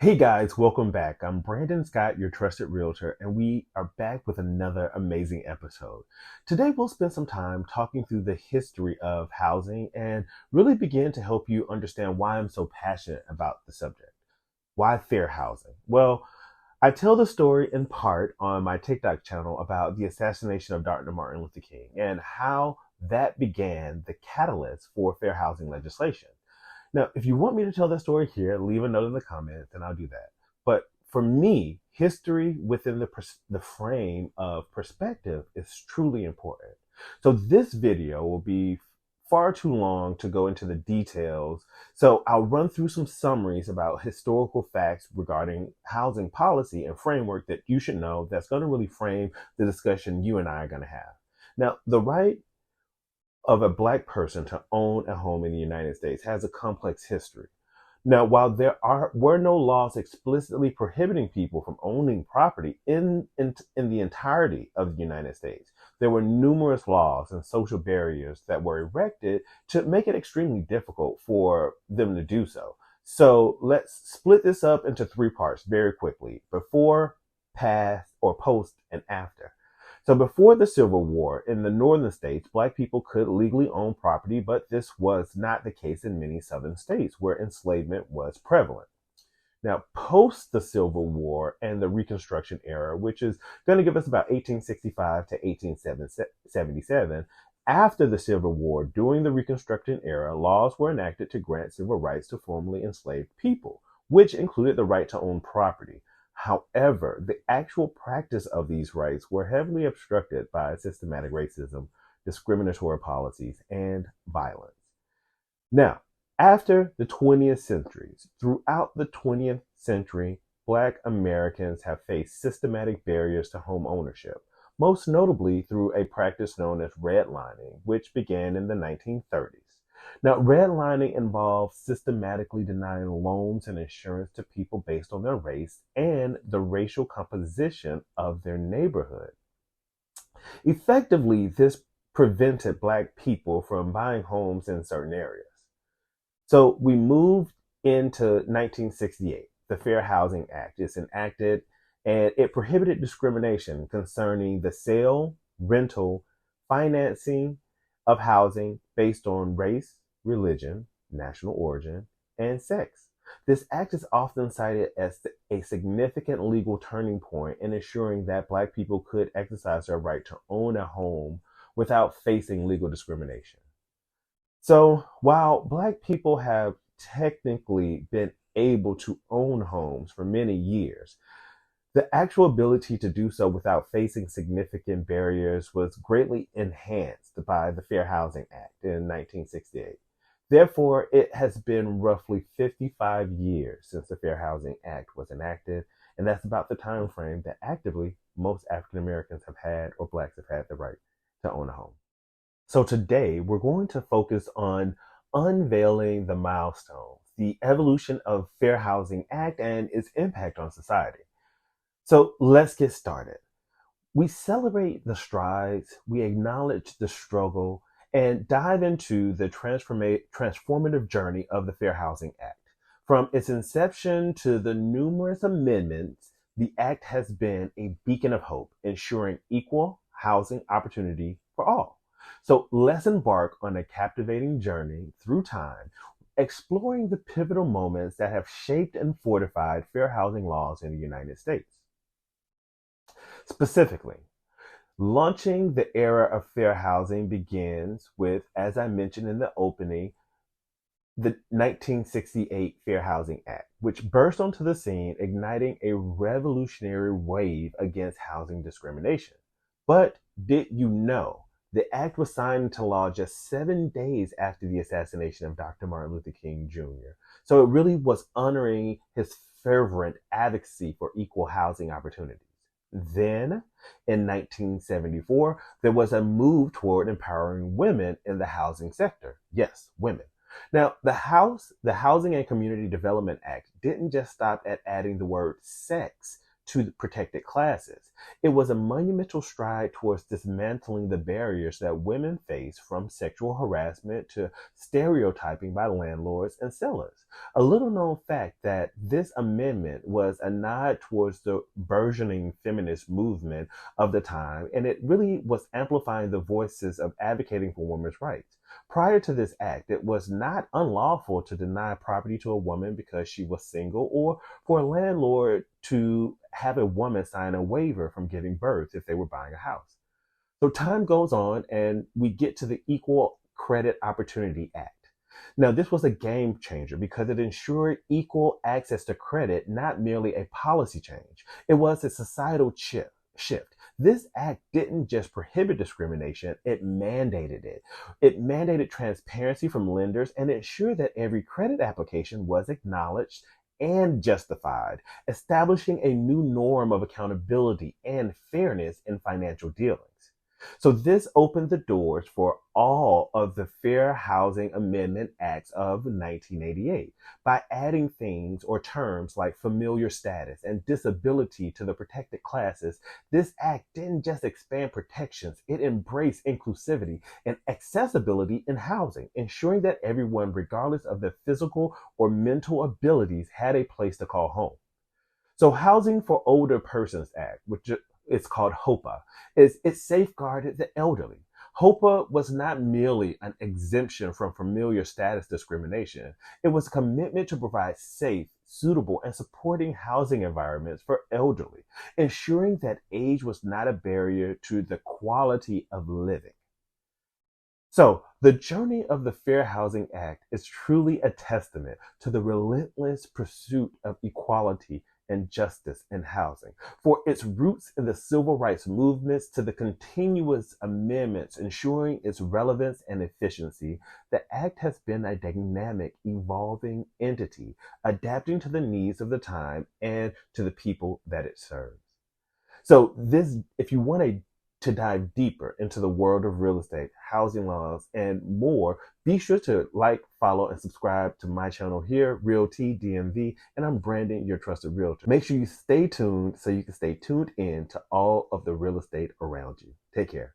Hey guys, welcome back. I'm Brandon Scott, your trusted realtor, and we are back with another amazing episode. Today, we'll spend some time talking through the history of housing and really begin to help you understand why I'm so passionate about the subject. Why fair housing? Well, I tell the story in part on my TikTok channel about the assassination of Dr. Martin Luther King and how that began the catalyst for fair housing legislation. Now, if you want me to tell that story here, leave a note in the comments and I'll do that. But for me, history within the frame of perspective is truly important. So this video will be far too long to go into the details. So I'll run through some summaries about historical facts regarding housing policy and framework that you should know that's going to really frame the discussion you and I are going to have. Now, the right of a Black person to own a home in the United States has a complex history. Now, while were no laws explicitly prohibiting people from owning property in the entirety of the United States, there were numerous laws and social barriers that were erected to make it extremely difficult for them to do so. So let's split this up into three parts very quickly: before, past, or post, and after. So before the Civil War, in the northern states, Black people could legally own property, but this was not the case in many southern states where enslavement was prevalent. Now, post the Civil War and the Reconstruction era, which is going to give us about 1865 to 1877, after the Civil War, during the Reconstruction era, laws were enacted to grant civil rights to formerly enslaved people, which included the right to own property. However, the actual practice of these rights were heavily obstructed by systematic racism, discriminatory policies, and violence. Now, after the 20th centuries, throughout the 20th century, Black Americans have faced systematic barriers to home ownership, most notably through a practice known as redlining, which began in the 1930s. Now, redlining involves systematically denying loans and insurance to people based on their race and the racial composition of their neighborhood. Effectively, this prevented Black people from buying homes in certain areas. So we moved into 1968. The Fair Housing Act is enacted and it prohibited discrimination concerning the sale, rental, financing of housing based on race, religion, national origin, and sex. This act is often cited as a significant legal turning point in ensuring that Black people could exercise their right to own a home without facing legal discrimination. So while Black people have technically been able to own homes for many years, the actual ability to do so without facing significant barriers was greatly enhanced by the Fair Housing Act in 1968. Therefore, it has been roughly 55 years since the Fair Housing Act was enacted, and that's about the time frame that actively most African Americans have had or Blacks have had the right to own a home. So today we're going to focus on unveiling the milestones, the evolution of Fair Housing Act and its impact on society. So let's get started. We celebrate the strides, we acknowledge the struggle, and dive into the transformative journey of the Fair Housing Act. From its inception to the numerous amendments, the Act has been a beacon of hope, ensuring equal housing opportunity for all. So let's embark on a captivating journey through time, exploring the pivotal moments that have shaped and fortified fair housing laws in the United States. Specifically, launching the era of fair housing begins with, as I mentioned in the opening, the 1968 Fair Housing Act, which burst onto the scene, igniting a revolutionary wave against housing discrimination. But did you know the act was signed into law just 7 days after the assassination of Dr. Martin Luther King Jr.? So it really was honoring his fervent advocacy for equal housing opportunities. Then, in 1974, there was a move toward empowering women in the housing sector. Yes, women. Now, the Housing and Community Development Act didn't just stop at adding the word sex to the protected classes. It was a monumental stride towards dismantling the barriers that women face, from sexual harassment to stereotyping by landlords and sellers. A little known fact that this amendment was a nod towards the burgeoning feminist movement of the time, and it really was amplifying the voices of advocating for women's rights. Prior to this act, it was not unlawful to deny property to a woman because she was single, or for a landlord to have a woman sign a waiver from giving birth if they were buying a house. So time goes on, and we get to the Equal Credit Opportunity Act. Now, this was a game changer because it ensured equal access to credit, not merely a policy change. It was a societal shift. This act didn't just prohibit discrimination, it mandated it. It mandated transparency from lenders and ensured that every credit application was acknowledged and justified, establishing a new norm of accountability and fairness in financial dealings. So this opened the doors for all of the Fair Housing Amendment Acts of 1988 by adding things or terms like familiar status and disability to the protected classes. This act didn't just expand protections, it embraced inclusivity and accessibility in housing, ensuring that everyone, regardless of their physical or mental abilities, had a place to call home. So Housing for Older Persons Act, which is called HOPA, it safeguarded the elderly. HOPA was not merely an exemption from familiar status discrimination. It was a commitment to provide safe, suitable, and supporting housing environments for elderly, ensuring that age was not a barrier to the quality of living. So, the journey of the Fair Housing Act is truly a testament to the relentless pursuit of equality and justice in housing. For its roots in the civil rights movements to the continuous amendments ensuring its relevance and efficiency, the Act has been a dynamic, evolving entity, adapting to the needs of the time and to the people that it serves. So if you want to dive deeper into the world of real estate, housing laws, and more, be sure to like, follow, and subscribe to my channel here, Realty DMV, and I'm Brandon, your trusted realtor. Make sure you stay tuned so you can stay tuned in to all of the real estate around you. Take care.